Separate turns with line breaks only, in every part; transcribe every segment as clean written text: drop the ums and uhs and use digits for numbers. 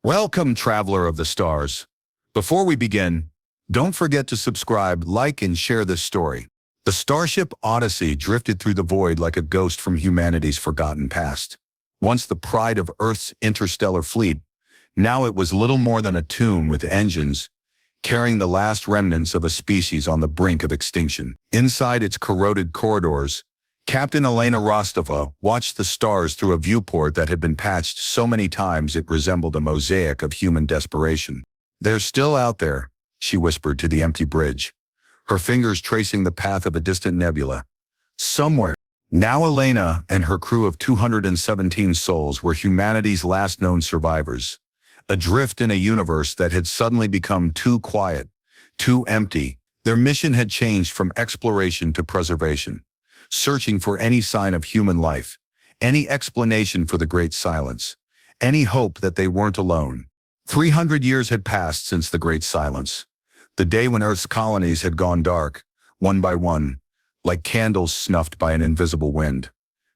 Welcome, traveler of the stars. Before we begin, don't forget to subscribe, like, and share this story. The starship Odyssey drifted through the void like a ghost from humanity's forgotten past. Once the pride of Earth's interstellar fleet, now it was little more than a tomb with engines, carrying the last remnants of a species on the brink of extinction. Inside its corroded corridors, Captain Elena Rostova watched the stars through a viewport that had been patched so many times it resembled a mosaic of human desperation. "They're still out there," she whispered to the empty bridge, her fingers tracing the path of a distant nebula. "Somewhere." Now Elena and her crew of 217 souls were humanity's last known survivors, adrift in a universe that had suddenly become too quiet, too empty. Their mission had changed from exploration to preservation, searching for any sign of human life, any explanation for the great silence, any hope that they weren't alone. 300 years had passed since the great silence, the day when Earth's colonies had gone dark, one by one, like candles snuffed by an invisible wind.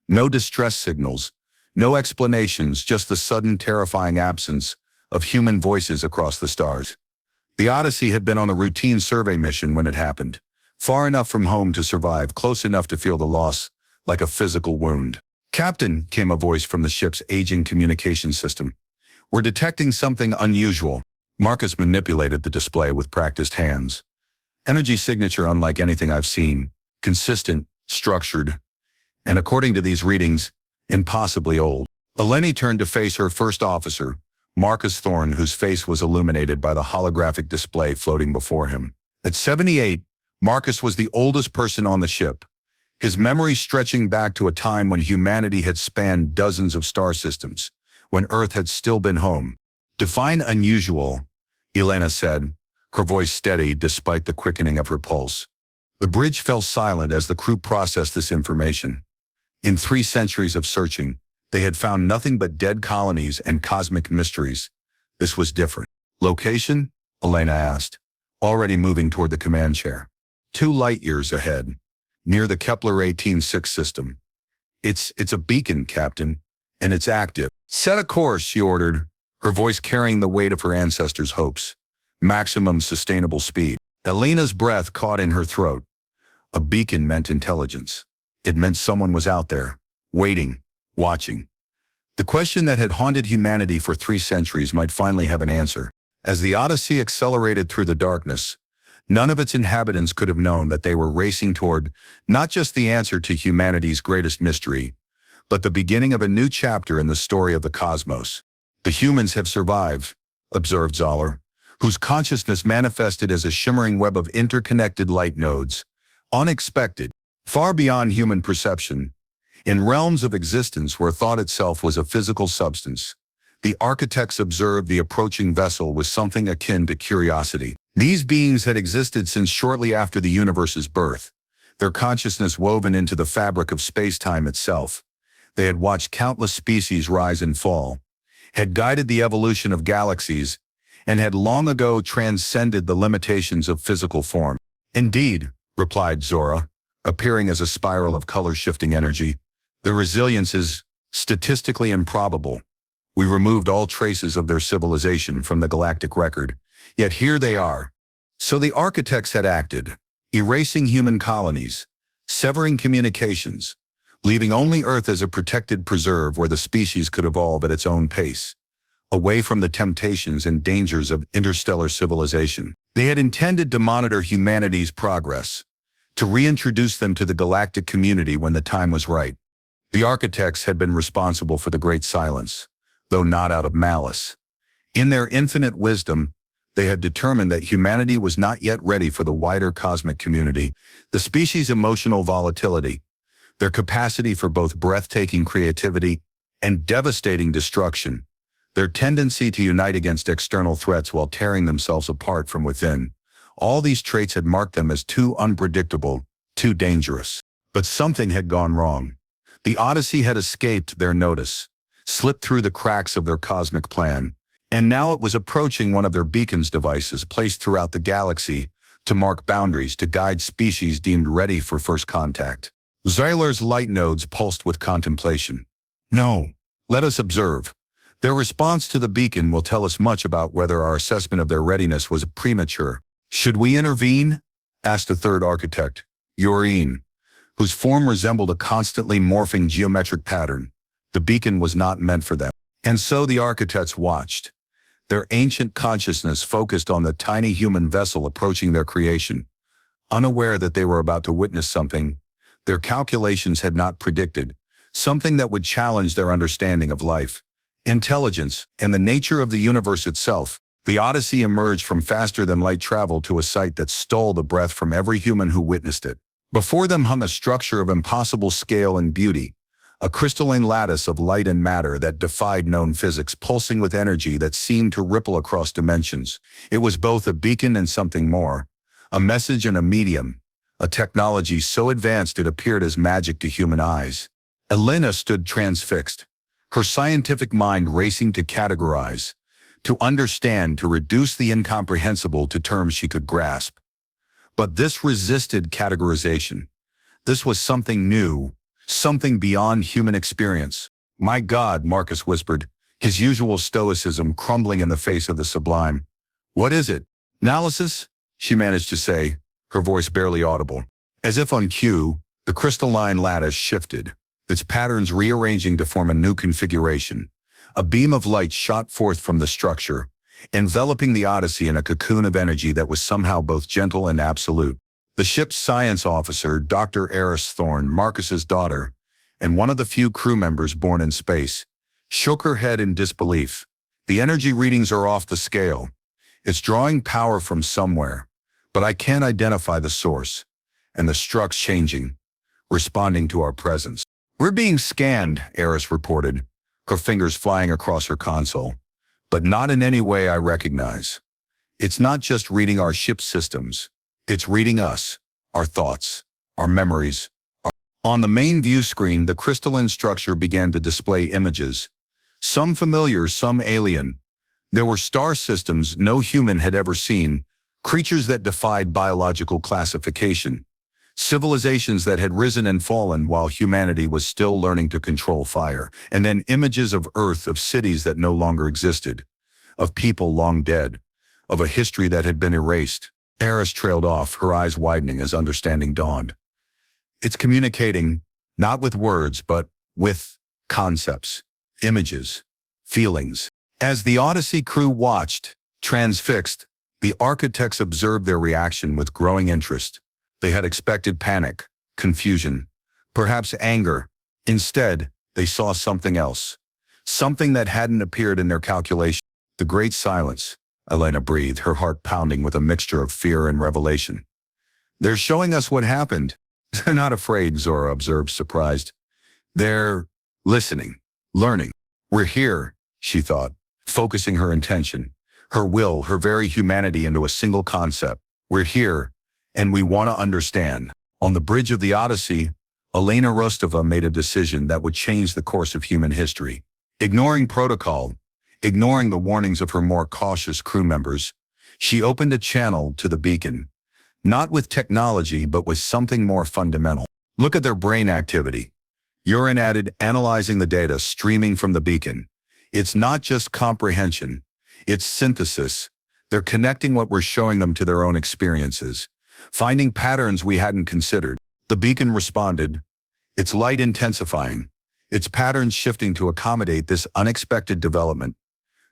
No distress signals, no explanations, just the sudden terrifying absence of human voices across the stars. The Odyssey had been on a routine survey mission when it happened, far enough from home to survive, close enough to feel the loss like a physical wound. "Captain," came a voice from the ship's aging communication system. "We're detecting something unusual." Marcus manipulated the display with practiced hands. "Energy signature unlike anything I've seen. Consistent, structured, and according to these readings, impossibly old." Eleni turned to face her first officer, Marcus Thorne, whose face was illuminated by the holographic display floating before him. At 78, Marcus was the oldest person on the ship, his memory stretching back to a time when humanity had spanned dozens of star systems, when Earth had still been home. "Define unusual," Elena said, her voice steady despite the quickening of her pulse. The bridge fell silent as the crew processed this information. In 3 centuries of searching, they had found nothing but dead colonies and cosmic mysteries. This was different. "Location?" Elena asked, already moving toward the command chair. 2 light years ahead, near the Kepler 18-6 system. It's a beacon, Captain, and it's active." "Set a course," she ordered, her voice carrying the weight of her ancestors' hopes. "Maximum sustainable speed." Elena's breath caught in her throat. A beacon meant intelligence. It meant someone was out there, waiting, watching. The question that had haunted humanity for 3 centuries might finally have an answer. As the Odyssey accelerated through the darkness, none of its inhabitants could have known that they were racing toward not just the answer to humanity's greatest mystery, but the beginning of a new chapter in the story of the cosmos. "The humans have survived," observed Zoller, whose consciousness manifested as a shimmering web of interconnected light nodes, unexpected, far beyond human perception, in realms of existence where thought itself was a physical substance. The architects observed the approaching vessel with something akin to curiosity. These beings had existed since shortly after the universe's birth, their consciousness woven into the fabric of space-time itself. They had watched countless species rise and fall, had guided the evolution of galaxies, and had long ago transcended the limitations of physical form. "Indeed," replied Zora, appearing as a spiral of color-shifting energy. "Their resilience is statistically improbable. We removed all traces of their civilization from the galactic record, yet here they are." So the architects had acted, erasing human colonies, severing communications, leaving only Earth as a protected preserve where the species could evolve at its own pace, away from the temptations and dangers of interstellar civilization. They had intended to monitor humanity's progress, to reintroduce them to the galactic community when the time was right. The architects had been responsible for the Great Silence, though not out of malice. In their infinite wisdom, they had determined that humanity was not yet ready for the wider cosmic community. The species' emotional volatility, their capacity for both breathtaking creativity and devastating destruction, their tendency to unite against external threats while tearing themselves apart from within, all these traits had marked them as too unpredictable, too dangerous. But something had gone wrong. The Odyssey had escaped their notice, slipped through the cracks of their cosmic plan, and now it was approaching one of their beacons devices placed throughout the galaxy to mark boundaries, to guide species deemed ready for first contact. Zayler's light nodes pulsed with contemplation. "No, let us observe." Their response to the beacon will tell us much about whether our assessment of their readiness was premature. Should we intervene? Asked a third architect, Urine, whose form resembled a constantly morphing geometric pattern. The beacon was not meant for them. And so the architects watched, their ancient consciousness focused on the tiny human vessel approaching their creation, unaware that they were about to witness something their calculations had not predicted, something that would challenge their understanding of life, intelligence, and the nature of the universe itself. The Odyssey emerged from faster-than-light travel to a sight that stole the breath from every human who witnessed it. Before them hung a structure of impossible scale and beauty, a crystalline lattice of light and matter that defied known physics, pulsing with energy that seemed to ripple across dimensions. It was both a beacon and something more, a message and a medium, a technology so advanced it appeared as magic to human eyes. Elena stood transfixed, her scientific mind racing to categorize, to understand, to reduce the incomprehensible to terms she could grasp. But this resisted categorization. This was something new, something beyond human experience. My God, Marcus whispered, his usual stoicism crumbling in the face of the sublime. What is it? Analysis? She managed to say, her voice barely audible. As if on cue, the crystalline lattice shifted, its patterns rearranging to form a new configuration. A beam of light shot forth from the structure, enveloping the Odyssey in a cocoon of energy that was somehow both gentle and absolute. The ship's science officer, Dr. Eris Thorne, Marcus's daughter, and one of the few crew members born in space, shook her head in disbelief. The energy readings are off the scale. It's drawing power from somewhere, but I can't identify the source. And the struc's changing, responding to our presence. We're being scanned, Eris reported, her fingers flying across her console, but not in any way I recognize. It's not just reading our ship's systems. It's reading us, our thoughts, our memories. On the main view screen, the crystalline structure began to display images, some familiar, some alien. There were star systems no human had ever seen, creatures that defied biological classification, civilizations that had risen and fallen while humanity was still learning to control fire, and then images of Earth, of cities that no longer existed, of people long dead, of a history that had been erased. Eris trailed off, her eyes widening as understanding dawned. It's communicating, not with words, but with concepts, images, feelings. As the Odyssey crew watched, transfixed, the architects observed their reaction with growing interest. They had expected panic, confusion, perhaps anger. Instead, they saw something else, something that hadn't appeared in their calculation. The great silence, Elena breathed, her heart pounding with a mixture of fear and revelation. They're showing us what happened. They're not afraid, Zora observed, surprised. They're listening, learning. We're here, she thought, focusing her intention, her will, her very humanity into a single concept. We're here, and we want to understand. On the bridge of the Odyssey, Elena Rostova made a decision that would change the course of human history. Ignoring protocol, ignoring the warnings of her more cautious crew members, she opened a channel to the beacon, not with technology, but with something more fundamental. Look at their brain activity. Urine added, analyzing the data streaming from the beacon. It's not just comprehension, it's synthesis. They're connecting what we're showing them to their own experiences, finding patterns we hadn't considered. The beacon responded, its light intensifying, its patterns shifting to accommodate this unexpected development.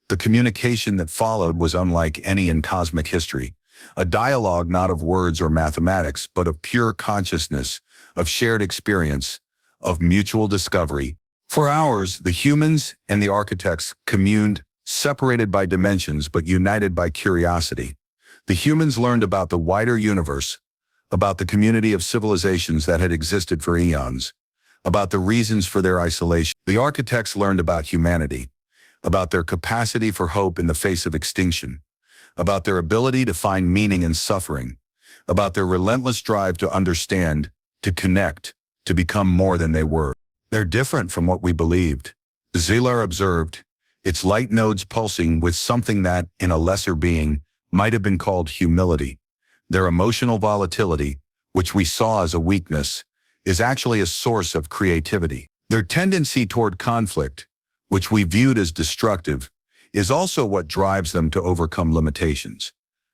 The communication that followed was unlike any in cosmic history, a dialogue not of words or mathematics, but of pure consciousness, of shared experience, of mutual discovery. For hours, the humans and the architects communed, separated by dimensions but united by curiosity. The humans learned about the wider universe, about the community of civilizations that had existed for eons, about the reasons for their isolation. The architects learned about humanity, about their capacity for hope in the face of extinction, about their ability to find meaning in suffering, about their relentless drive to understand, to connect, to become more than they were. They're different from what we believed, Zilar observed, its light nodes pulsing with something that, in a lesser being, might have been called humility. Their emotional volatility, which we saw as a weakness, is actually a source of creativity. Their tendency toward conflict, which we viewed as destructive, is also what drives them to overcome limitations.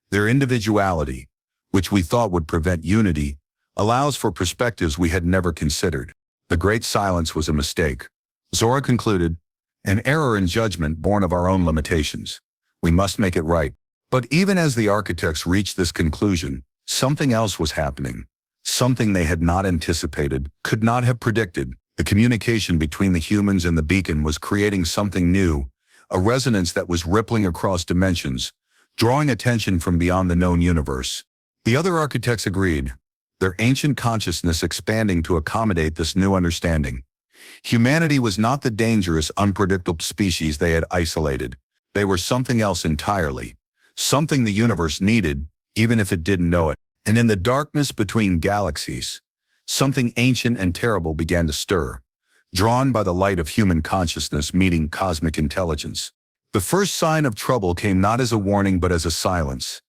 Their individuality, which we thought would prevent unity, allows for perspectives we had never considered. The Great Silence was a mistake. Zora concluded, an error in judgment born of our own limitations. We must make it right. But even as the architects reached this conclusion, something else was happening. Something they had not anticipated, could not have predicted. The communication between the humans and the beacon was creating something new, a resonance that was rippling across dimensions, drawing attention from beyond the known universe. The other architects agreed, their ancient consciousness expanding to accommodate this new understanding. Humanity was not the dangerous, unpredictable species they had isolated. They were something else entirely, something the universe needed, even if it didn't know it. And in the darkness between galaxies, something ancient and terrible began to stir, drawn by the light of human consciousness meeting cosmic intelligence. The first sign of trouble came not as a warning but as a silence,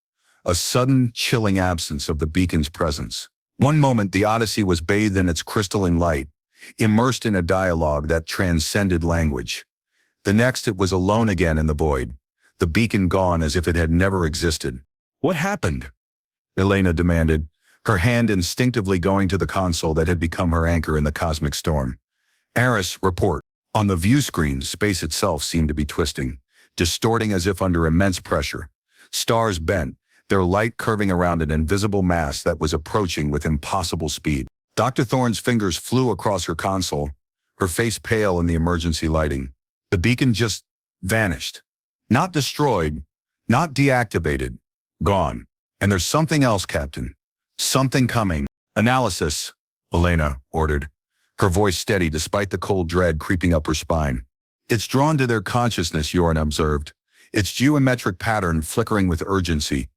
a sudden, chilling absence of the beacon's presence. One moment the Odyssey was bathed in its crystalline light, immersed in a dialogue that transcended language. The next it was alone again in the void, the beacon gone as if it had never existed. What happened? Elena demanded, her hand instinctively going to the console that had become her anchor in the cosmic storm. Eris, report. On the view screen, space itself seemed to be twisting, distorting as if under immense pressure. Stars bent, their light curving around an invisible mass that was approaching with impossible speed. Dr. Thorne's fingers flew across her console, her face pale in the emergency lighting. The beacon just vanished. Not destroyed, not deactivated, gone. And there's something else, Captain. Something coming. Analysis, Elena ordered, her voice steady despite the cold dread creeping up her spine. It's drawn to their consciousness, Yoren observed, its geometric pattern flickering with urgency.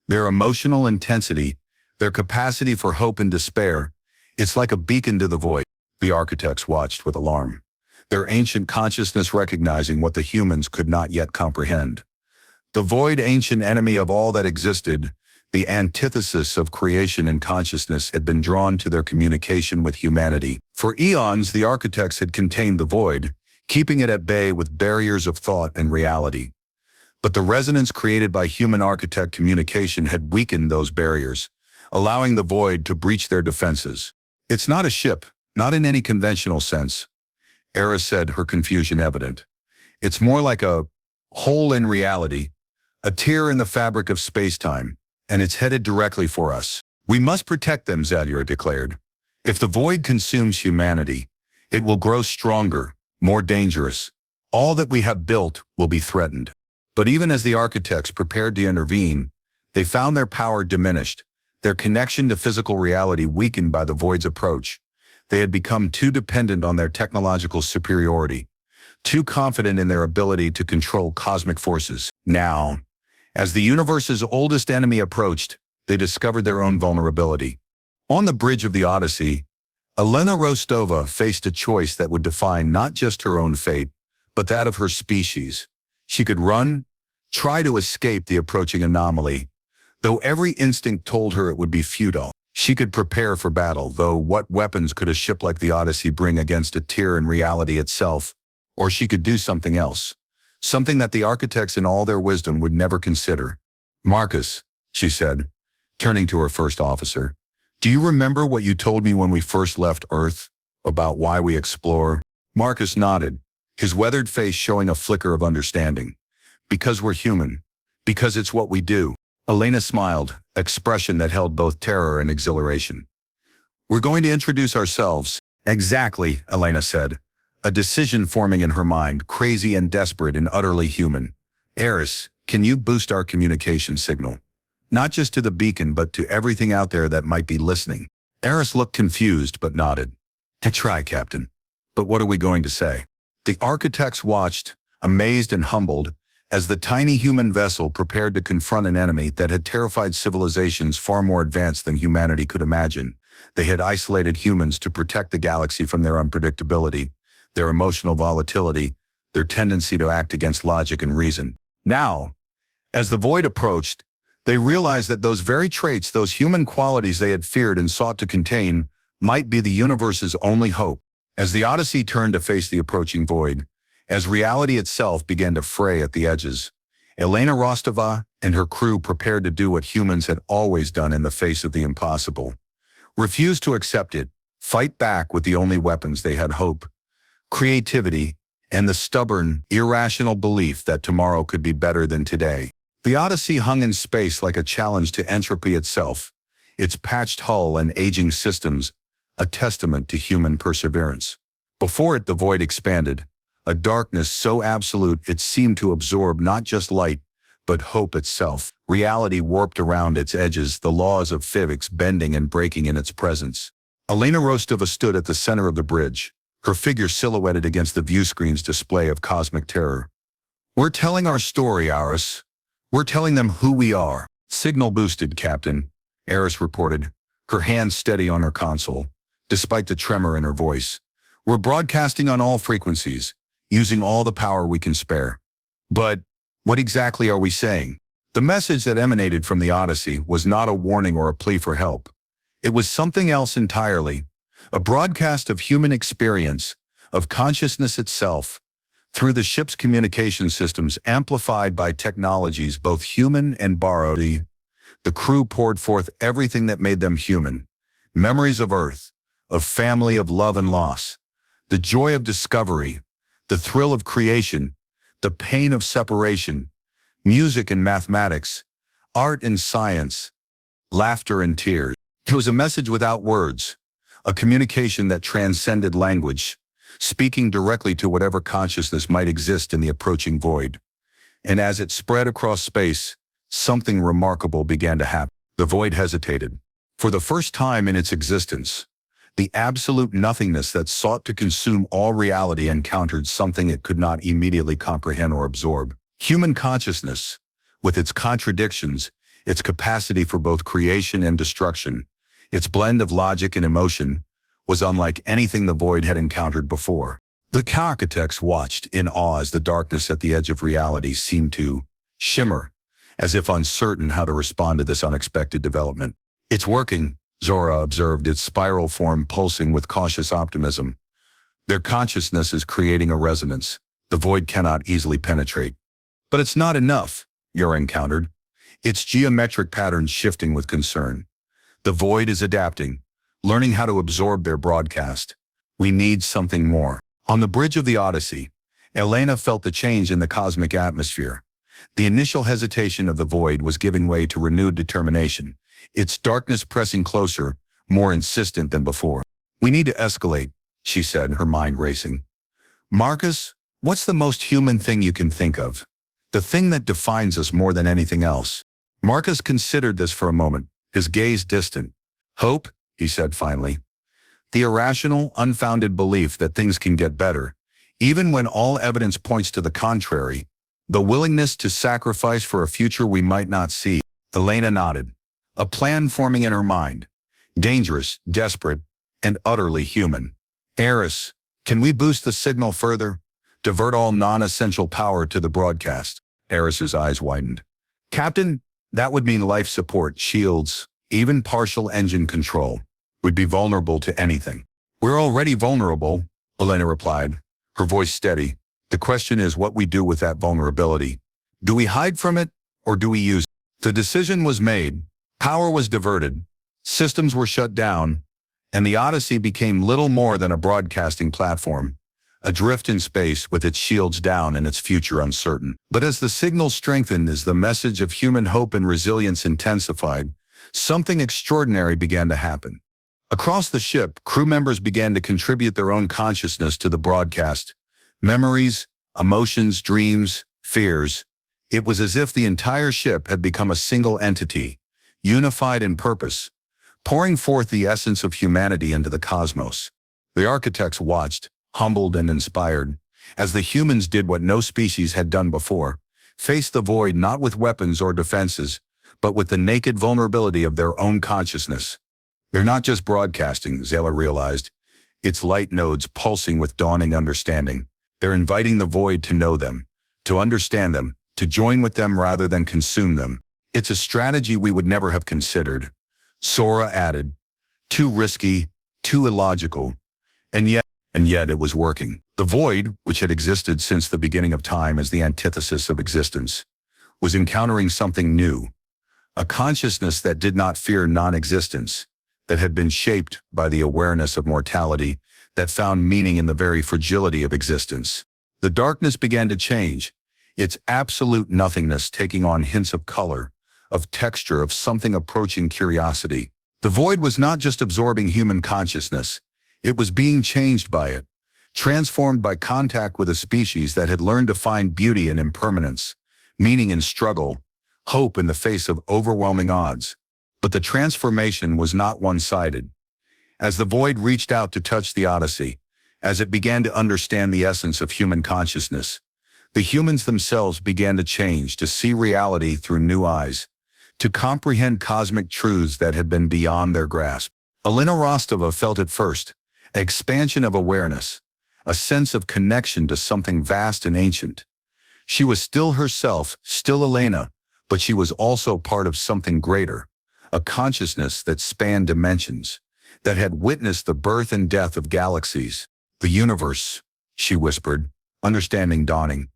Their emotional intensity, their capacity for hope and despair. It's like a beacon to the void. The architects watched with alarm, their ancient consciousness recognizing what the humans could not yet comprehend. The void, ancient enemy of all that existed, the antithesis of creation and consciousness, had been drawn to their communication with humanity. For eons, the architects had contained the void, keeping it at bay with barriers of thought and reality. But the resonance created by human-architect communication had weakened those barriers, allowing the void to breach their defenses. It's not a ship, not in any conventional sense, Eris said, her confusion evident. It's more like a hole in reality, a tear in the fabric of space-time, and it's headed directly for us. We must protect them, Zadira declared. If the void consumes humanity, it will grow stronger, more dangerous. All that we have built will be threatened. But even as the architects prepared to intervene, they found their power diminished, their connection to physical reality weakened by the void's approach. They had become too dependent on their technological superiority, too confident in their ability to control cosmic forces. Now, as the universe's oldest enemy approached, they discovered their own vulnerability. On the bridge of the Odyssey, Elena Rostova faced a choice that would define not just her own fate, but that of her species. She could run, try to escape the approaching anomaly, though every instinct told her it would be futile. She could prepare for battle, though what weapons could a ship like the Odyssey bring against a tear in reality itself? Or she could do something else, something that the architects in all their wisdom would never consider. Marcus, she said, turning to her first officer, do you remember what you told me when we first left Earth, about why we explore? Marcus nodded, his weathered face showing a flicker of understanding. Because we're human. Because it's what we do. Elena smiled, expression that held both terror and exhilaration. We're going to introduce ourselves. Exactly, Elena said, a decision forming in her mind, crazy and desperate and utterly human. Eris, can you boost our communication signal? Not just to the beacon, but to everything out there that might be listening. Eris looked confused, but nodded. I try, Captain. But what are we going to say? The architects watched, amazed and humbled, as the tiny human vessel prepared to confront an enemy that had terrified civilizations far more advanced than humanity could imagine. They had isolated humans to protect the galaxy from their unpredictability, their emotional volatility, their tendency to act against logic and reason. Now, as the void approached, they realized that those very traits, those human qualities they had feared and sought to contain, might be the universe's only hope. As the Odyssey turned to face the approaching void, As reality itself began to fray at the edges, Elena Rostova and her crew prepared to do what humans had always done in the face of the impossible. Refuse to accept it, fight back with the only weapons they had: hope, creativity, and the stubborn, irrational belief that tomorrow could be better than today. The Odyssey hung in space like a challenge to entropy itself, its patched hull and aging systems a testament to human perseverance. Before it, the void expanded, a darkness so absolute it seemed to absorb not just light, but hope itself. Reality warped around its edges, the laws of physics bending and breaking in its presence. Elena Rostova stood at the center of the bridge, her figure silhouetted against the viewscreen's display of cosmic terror. "We're telling our story, Aris. We're telling them who we are." "Signal boosted, Captain," Aris reported, her hand steady on her console, despite the tremor in her voice. "We're broadcasting on all frequencies, using all the power we can spare." "But what exactly are we saying?" The message that emanated from the Odyssey was not a warning or a plea for help. It was something else entirely, a broadcast of human experience, of consciousness itself, through the ship's communication systems amplified by technologies both human and borrowed. The crew poured forth everything that made them human: memories of Earth, of family, of love and loss, the joy of discovery, the thrill of creation, the pain of separation, music and mathematics, art and science, laughter and tears. It was a message without words, a communication that transcended language, speaking directly to whatever consciousness might exist in the approaching void. And as it spread across space, something remarkable began to happen. The void hesitated. For the first time in its existence, the absolute nothingness that sought to consume all reality encountered something it could not immediately comprehend or absorb. Human consciousness, with its contradictions, its capacity for both creation and destruction, its blend of logic and emotion, was unlike anything the void had encountered before. The architects watched in awe as the darkness at the edge of reality seemed to shimmer, as if uncertain how to respond to this unexpected development. "It's working," Zora observed, its spiral form pulsing with cautious optimism. "Their consciousness is creating a resonance the void cannot easily penetrate." "But it's not enough," Yura countered, its geometric patterns shifting with concern. "The void is adapting, learning how to absorb their broadcast. We need something more." On the bridge of the Odyssey, Elena felt the change in the cosmic atmosphere. The initial hesitation of the void was giving way to renewed determination, its darkness pressing closer, more insistent than before. "We need to escalate," she said, her mind racing. "Marcus, what's the most human thing you can think of? The thing that defines us more than anything else?" Marcus considered this for a moment, his gaze distant. "Hope," he said finally. "The irrational, unfounded belief that things can get better, even when all evidence points to the contrary. The willingness to sacrifice for a future we might not see." Elena nodded, a plan forming in her mind. Dangerous, desperate, and utterly human. "Aris, can we boost the signal further? Divert all non-essential power to the broadcast?" Aris's eyes widened. "Captain, that would mean life support, shields, even partial engine control. We'd be vulnerable to anything." "We're already vulnerable," Elena replied, her voice steady. "The question is what we do with that vulnerability. Do we hide from it, or do we use it?" The decision was made. Power was diverted. Systems were shut down, and the Odyssey became little more than a broadcasting platform, adrift in space with its shields down and its future uncertain. But as the signal strengthened, as the message of human hope and resilience intensified, something extraordinary began to happen. Across the ship, crew members began to contribute their own consciousness to the broadcast. Memories, emotions, dreams, fears. It was as if the entire ship had become a single entity, unified in purpose, pouring forth the essence of humanity into the cosmos. The architects watched, humbled and inspired, as the humans did what no species had done before, faced the void not with weapons or defenses, but with the naked vulnerability of their own consciousness. "They're not just broadcasting," Zela realized, its light nodes pulsing with dawning understanding. "They're inviting the void to know them, to understand them, to join with them rather than consume them. It's a strategy we would never have considered," Sora added. "Too risky, too illogical. And yet it was working." The void, which had existed since the beginning of time as the antithesis of existence, was encountering something new, a consciousness that did not fear non-existence, that had been shaped by the awareness of mortality, that found meaning in the very fragility of existence. The darkness began to change, its absolute nothingness taking on hints of color, of texture, of something approaching curiosity. The void was not just absorbing human consciousness, it was being changed by it, transformed by contact with a species that had learned to find beauty in impermanence, meaning in struggle, hope in the face of overwhelming odds. But the transformation was not one-sided. As the void reached out to touch the Odyssey, as it began to understand the essence of human consciousness, the humans themselves began to change, to see reality through new eyes, to comprehend cosmic truths that had been beyond their grasp. Elena Rostova felt it first, an expansion of awareness, a sense of connection to something vast and ancient. She was still herself, still Elena, but she was also part of something greater, a consciousness that spanned dimensions, that had witnessed the birth and death of galaxies. The universe, she whispered, understanding dawning.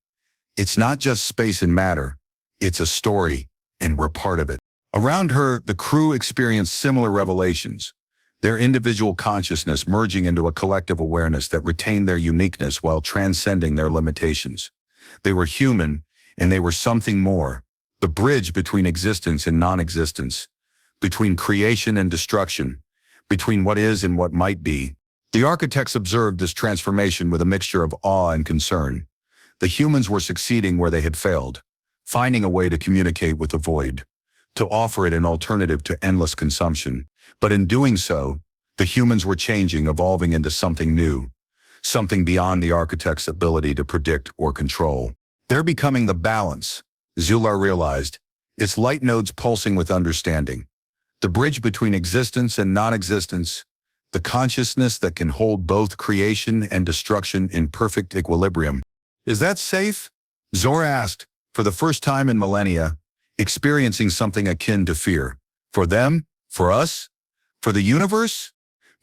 It's not just space and matter, it's a story, and we're part of it. Around her, the crew experienced similar revelations, their individual consciousness merging into a collective awareness that retained their uniqueness while transcending their limitations. They were human, and they were something more, the bridge between existence and non-existence, between creation and destruction, between what is and what might be. The architects observed this transformation with a mixture of awe and concern. The humans were succeeding where they had failed, finding a way to communicate with the void, to offer it an alternative to endless consumption. But in doing so, the humans were changing, evolving into something new, something beyond the architect's ability to predict or control. They're becoming the balance, Zular realized, its light nodes pulsing with understanding. The bridge between existence and non-existence, the consciousness that can hold both creation and destruction in perfect equilibrium. Is that safe? Zora asked, for the first time in millennia, experiencing something akin to fear. For them? For us? For the universe?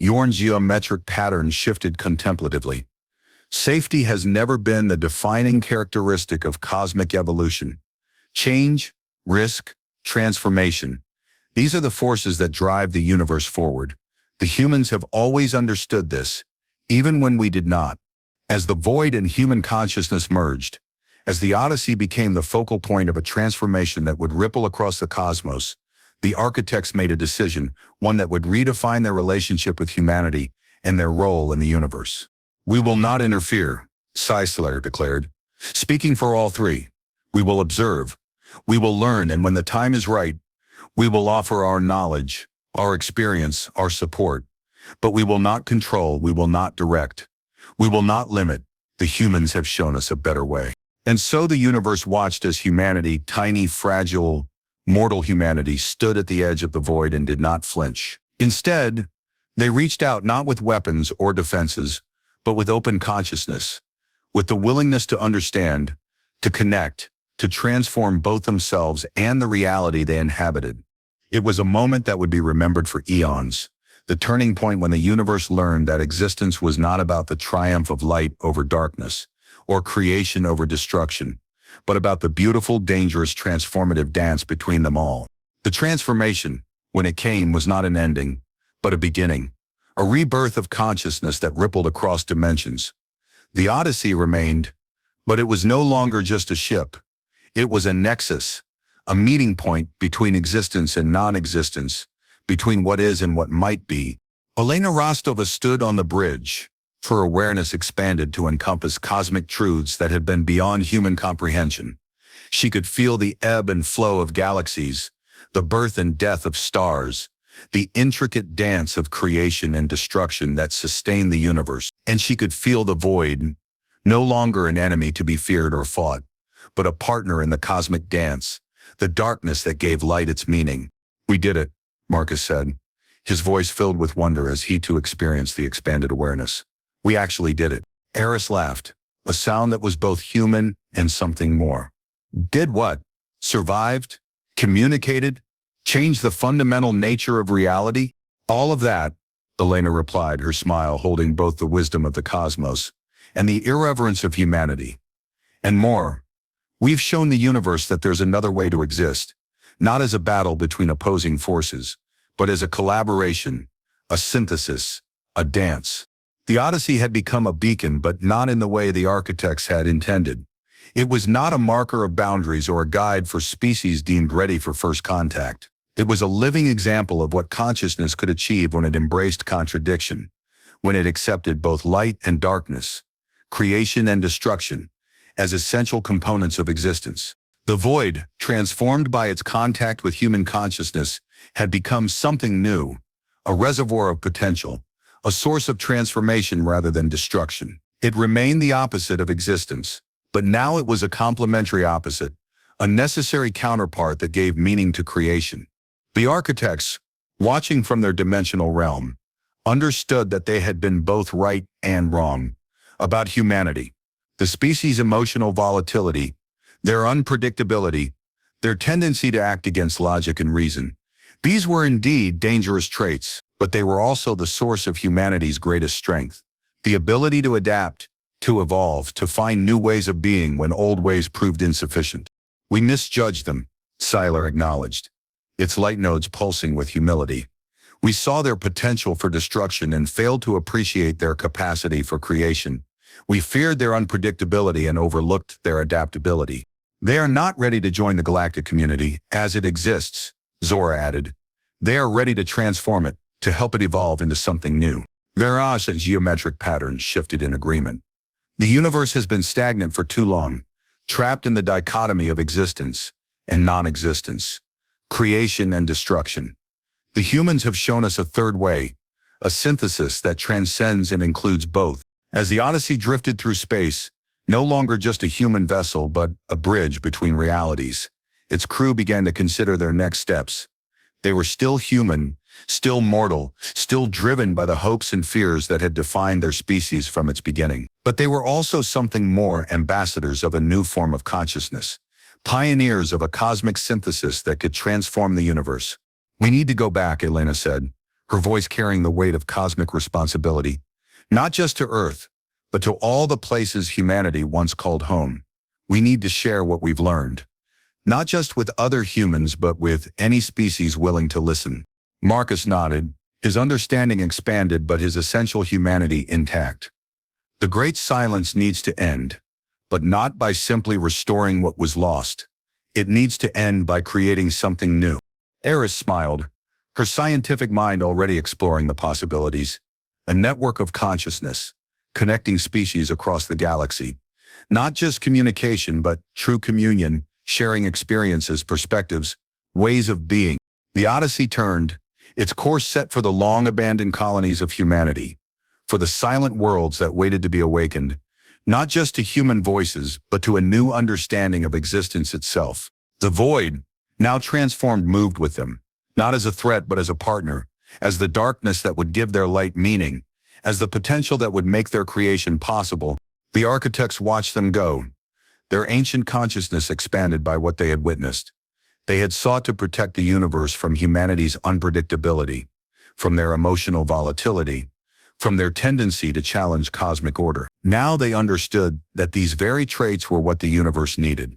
Yorn's geometric pattern shifted contemplatively. Safety has never been the defining characteristic of cosmic evolution. Change, risk, transformation. These are the forces that drive the universe forward. The humans have always understood this, even when we did not. As the void and human consciousness merged, as the Odyssey became the focal point of a transformation that would ripple across the cosmos, the architects made a decision, one that would redefine their relationship with humanity and their role in the universe. We will not interfere, Sisler declared. Speaking for all three, we will observe, we will learn, and when the time is right, we will offer our knowledge, our experience, our support. But we will not control, we will not direct, we will not limit. The humans have shown us a better way. And so the universe watched as humanity, tiny, fragile, mortal humanity, stood at the edge of the void and did not flinch. Instead, they reached out not with weapons or defenses, but with open consciousness, with the willingness to understand, to connect, to transform both themselves and the reality they inhabited. It was a moment that would be remembered for eons, the turning point when the universe learned that existence was not about the triumph of light over darkness, or creation over destruction, but about the beautiful, dangerous, transformative dance between them all. The transformation, when it came, was not an ending, but a beginning, a rebirth of consciousness that rippled across dimensions. The Odyssey remained, but it was no longer just a ship. It was a nexus, a meeting point between existence and non-existence, between what is and what might be. Elena Rostova stood on the bridge. Her awareness expanded to encompass cosmic truths that had been beyond human comprehension. She could feel the ebb and flow of galaxies, the birth and death of stars, the intricate dance of creation and destruction that sustained the universe. And she could feel the void, no longer an enemy to be feared or fought, but a partner in the cosmic dance, the darkness that gave light its meaning. We did it, Marcus said, his voice filled with wonder as he too experienced the expanded awareness. We actually did it. Eris laughed, a sound that was both human and something more. Did what? Survived? Communicated? Changed the fundamental nature of reality? All of that, Elena replied, her smile holding both the wisdom of the cosmos and the irreverence of humanity. And more. We've shown the universe that there's another way to exist, not as a battle between opposing forces, but as a collaboration, a synthesis, a dance. The Odyssey had become a beacon, but not in the way the architects had intended. It was not a marker of boundaries or a guide for species deemed ready for first contact. It was a living example of what consciousness could achieve when it embraced contradiction, when it accepted both light and darkness, creation and destruction, as essential components of existence. The void, transformed by its contact with human consciousness, had become something new, a reservoir of potential, a source of transformation rather than destruction. It remained the opposite of existence, but now it was a complementary opposite, a necessary counterpart that gave meaning to creation. The architects, watching from their dimensional realm, understood that they had been both right and wrong about humanity, the species' emotional volatility, their unpredictability, their tendency to act against logic and reason. These were indeed dangerous traits, but they were also the source of humanity's greatest strength, the ability to adapt, to evolve, to find new ways of being when old ways proved insufficient. We misjudged them, Seiler acknowledged, its light nodes pulsing with humility. We saw their potential for destruction and failed to appreciate their capacity for creation. We feared their unpredictability and overlooked their adaptability. They are not ready to join the galactic community as it exists, Zora added. They are ready to transform it, to help it evolve into something new. Verage and geometric patterns shifted in agreement. The universe has been stagnant for too long, trapped in the dichotomy of existence and non-existence, creation and destruction. The humans have shown us a third way, a synthesis that transcends and includes both. As the Odyssey drifted through space, no longer just a human vessel but a bridge between realities, its crew began to consider their next steps. They were still human, still mortal, still driven by the hopes and fears that had defined their species from its beginning. But they were also something more, ambassadors of a new form of consciousness, pioneers of a cosmic synthesis that could transform the universe. We need to go back, Elena said, her voice carrying the weight of cosmic responsibility, not just to Earth, but to all the places humanity once called home. We need to share what we've learned, not just with other humans, but with any species willing to listen. Marcus nodded, his understanding expanded but his essential humanity intact. The great silence needs to end, but not by simply restoring what was lost. It needs to end by creating something new. Eris smiled, her scientific mind already exploring the possibilities. A network of consciousness, connecting species across the galaxy. Not just communication, but true communion, sharing experiences, perspectives, ways of being. The Odyssey turned, its course set for the long-abandoned colonies of humanity, for the silent worlds that waited to be awakened, not just to human voices, but to a new understanding of existence itself. The void, now transformed, moved with them, not as a threat but as a partner, as the darkness that would give their light meaning, as the potential that would make their creation possible. The architects watched them go, their ancient consciousness expanded by what they had witnessed. They had sought to protect the universe from humanity's unpredictability, from their emotional volatility, from their tendency to challenge cosmic order. Now they understood that these very traits were what the universe needed,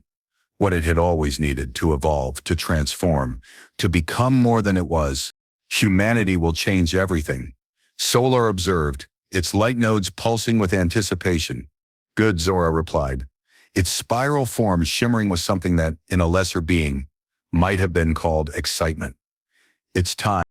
what it had always needed to evolve, to transform, to become more than it was. Humanity will change everything, Solar observed, its light nodes pulsing with anticipation. Good, Zora replied, its spiral form shimmering with something that, in a lesser being, might have been called excitement. It's time.